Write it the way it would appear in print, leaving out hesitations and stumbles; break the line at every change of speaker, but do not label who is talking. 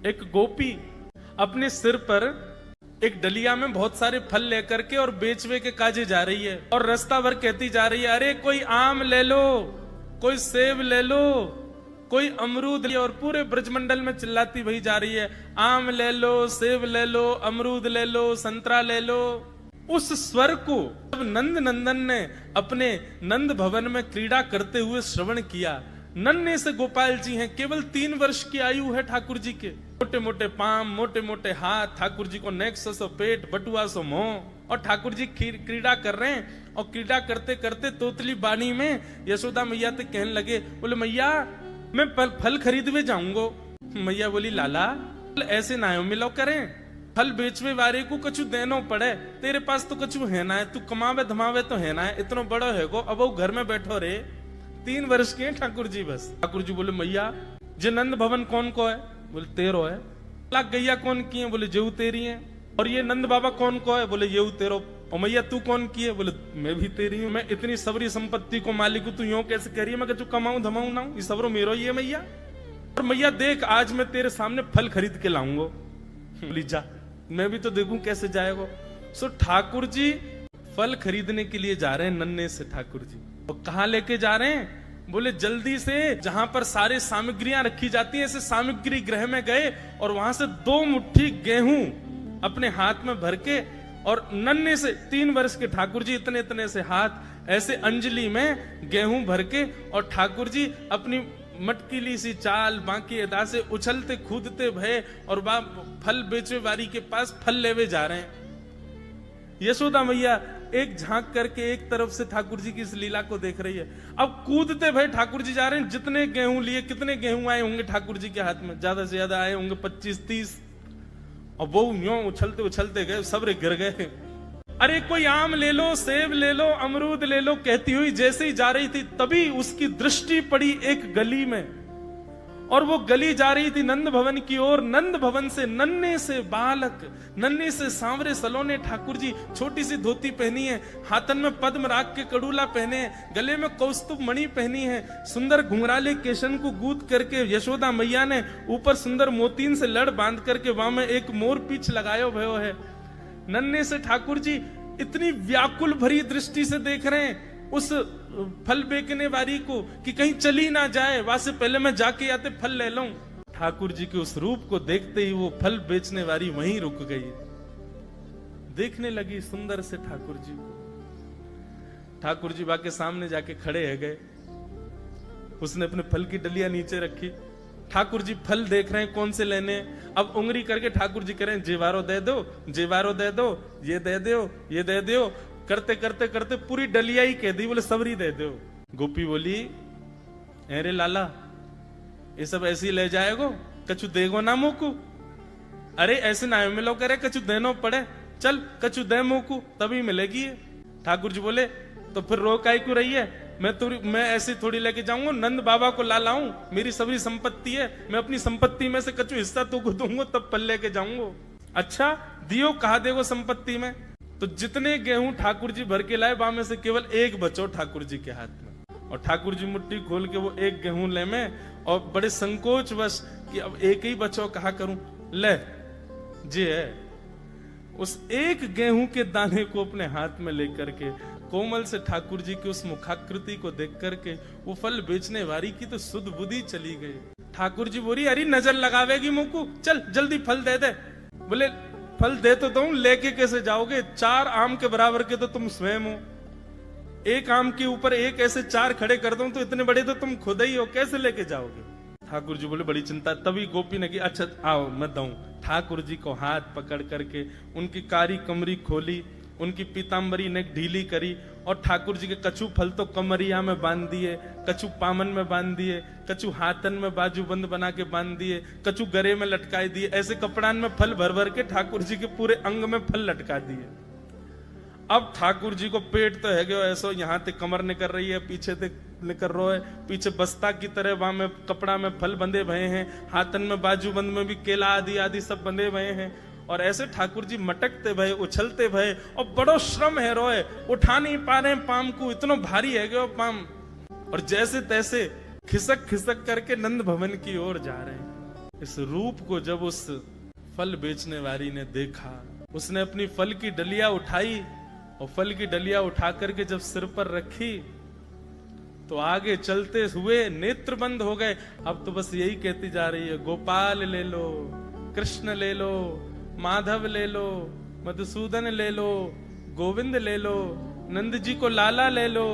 एक गोपी अपने सिर पर एक डलिया में बहुत सारे फल लेकर के और बेचवे के काजे जा रही है, और रास्ता भर कहती जा रही है, अरे कोई आम ले लो, कोई सेब ले लो, कोई अमरूद ले, और पूरे ब्रजमंडल में चिल्लाती वही जा रही है, आम ले लो, सेब ले लो, अमरूद ले लो, संतरा ले लो। उस स्वर को जब नंद नंदन ने अपने नंद भवन में क्रीड़ा करते हुए श्रवण किया, नन्हे से गोपाल जी हैं, केवल 3 वर्ष की आयु है ठाकुर जी के, मोटे मोटे पाम, मोटे मोटे हाथ, ठाकुर जी को नेक्स सो पेट, बटुआ सो मुंह, और ठाकुर जी क्रीड़ा कर रहे हैं। और क्रीड़ा करते करते तोतली बानी में यशोदा मैया तो कहने लगे, बोले मैया मैं फल खरीदवे जाऊंगा। मैया बोली लाला ऐसे ना हो मिलो करें, फल बेचवे वाले को कछु देनो पड़े, तेरे पास तो कछु है ना है, तू कमावे धमावे तो है ना है, इतना बड़ो है गो, अब वो घर में बैठो रे, 3 वर्ष के हैं ठाकुर जी बस। ठाकुर जी बोले मैया जे नंद भवन कौन को है? बोले तेरो है। लाख गैया कौन की है? बोले जेऊ तेरी है। और ये नंद बाबा कौन को है? बोले येऊ तेरो। और मैया तू कौन की है? बोले मैं भी तेरी हूँ। मैं इतनी सबरी संपत्ति को मालिक हूँ, तू यूं कैसे कह रही है? मैं तू कमाऊं धमाऊं ना, ये सबरो मेरो ही है मैया। और मैया देख आज मैं तेरे सामने फल खरीद के लाऊंगा। बोली जा, मैं भी तो देखूं कैसे जाएगा। सो ठाकुर जी फल खरीदने के लिए जा रहे हैं नन्हे से ठाकुर जी। और कहाँ लेके जा रहे हैं? बोले जल्दी से जहां पर सारे सामग्रियां रखी जाती हैं, ऐसे सामग्री गृह में गए और वहां से 2 मुट्ठी गेहूं अपने हाथ में भर के, और नन्हे से 3 वर्ष के ठाकुर जी इतने इतने से हाथ ऐसे अंजलि में गेहूं भर के, और ठाकुर जी अपनी मटकीली सी चाल बाकी अदा से उछलते कूदते भय और फल बेचवे वाली के पास फल लेवे जा रहे हैं। यशोदा मैया एक झांक करके एक तरफ से ठाकुर जी की इस लीला को देख रही है। अब कूदते भय ठाकुर जी जा रहे हैं। जितने गेहूं लिए, कितने गेहूं आए होंगे ठाकुर जी के हाथ में? ज्यादा से ज्यादा आए होंगे 25-30। और वो यूं उछलते उछलते गए, सब गिर गए। अरे कोई आम ले लो, सेब ले लो, अमरूद ले लो कहती हुई जैसे ही जा रही थी, तभी उसकी दृष्टि पड़ी एक गली में, और वो गली जा रही थी नंद भवन की ओर। नंद भवन से नन्हे से बालक, नन्हे से सांवरे सलोने ठाकुर जी, छोटी सी धोती पहनी है, हाथन में पद्म राग के कड़ूला पहने हैं, गले में कौस्तुभ मणि पहनी है, सुंदर घुंघराले केशन को गूंथ करके यशोदा मैया ने ऊपर सुंदर मोतीन से लड़ बांध करके वहां में एक मोर पीछ लगायो भयो है। नन्हे से ठाकुर जी इतनी व्याकुल भरी दृष्टि से देख रहे हैं उस फल बेचने वाली को कि कहीं चली ना जाए, वहां से पहले मैं जाके आते फल ले लूं। ठाकुर जी के उस रूप को देखते ही वो फल बेचने वाली वहीं रुक गई, देखने लगी सुंदर से ठाकुर जी को। ठाकुर जी बाके सामने जाके खड़े है गए। उसने अपने फल की डलिया नीचे रखी। ठाकुर जी फल देख रहे हैं कौन से लेने। अब उंगली करके ठाकुर जी करें, जेवारो दे दो, जेवारो दे दो, ये दे दो, ये दे दो, करते करते करते पूरी डलिया ही कह दी। बोले सबरी दे दो। गोपी बोली अरे लाला ये सब ऐसे ही ले जाएगो, कछु देगो ना मोकू? अरे ऐसे ना मिलो करे, कछु देनो पड़े, चल कछु दे मोकू तभी मिलेगी। ठाकुर जी बोले तो फिर रोकाई क्यों रही है? मैं ऐसे थोड़ी लेके जाऊंगा, नंद बाबा को ला लाऊं, मेरी सभी संपत्ति है, मैं अपनी संपत्ति में से कछु हिस्सा तुमको दूंगा तब पल लेके जाऊंगा। अच्छा दियो, कहा देगो संपत्ति में? तो जितने गेहूं ठाकुर जी भर के लाए वहां में से केवल एक बचो ठाकुर जी के हाथ में। और ठाकुर जी मुट्ठी खोल के वो एक गेहूं ले में, और बड़े संकोच वश कि अब एक ही बचो, कहा करूं, ले जे है उस एक गेहूं के दाने को अपने हाथ में लेकर के कोमल से ठाकुर जी की उस मुखाकृति को देख करके वो फल बेचने वाली की तो सुध बुद्धि चली गई। ठाकुर जी बोली अरे नजर लगावेगी मुकू, चल जल्दी फल दे दे। बोले फल दे तो दूं, लेके कैसे जाओगे? 4 आम के बराबर के तो तुम स्वयं हो, एक आम के ऊपर एक ऐसे 4 खड़े कर दूं तो इतने बड़े तो तुम खुद ही हो, कैसे लेके जाओगे? ठाकुर जी बोले बड़ी चिंता। तभी गोपी ने की अच्छा आओ मैं दूं। ठाकुर जी को हाथ पकड़ करके उनकी कारी कमरी खोली, उनकी पीताम्बरी ने ढीली करी, और ठाकुर जी के कछु फल तो कमरिया में बांध दिए, कछु पामन में बांध दिए, कछु हाथन में बाजू बंद बना के बांध दिए, कछु गरे में लटकाई दिए। ऐसे कपड़ान में फल भर भर के ठाकुर जी के पूरे अंग में फल लटका दिए। अब ठाकुर जी को पेट तो है गयो ऐसो, यहाँ ते कमर निकल रही है, पीछे ते निकल रहा है, पीछे बस्ता की तरह वहां में कपड़ा में फल बंधे भये हैं, हाथन में बाजू बंद में भी केला आदि आदि सब बंधे भये हैं। और ऐसे ठाकुर जी मटकते भये, उछलते भये, और बड़ो श्रम है रोए, उठा नहीं पा रहे पाम को, इतना भारी है गयो पाम। और जैसे तैसे खिसक खिसक करके नंद भवन की ओर जा रहे हैं। इस रूप को जब उस फल बेचने वाली ने देखा, उसने अपनी फल की डलिया उठाई और फल की डलिया उठा करके जब सिर पर रखी तो आगे चलते हुए नेत्र बंद हो गए। अब तो बस यही कहती जा रही है, गोपाल ले लो, कृष्ण ले लो, माधव ले लो, मधुसूदन ले लो, गोविंद ले लो, नंद जी को लाला ले लो।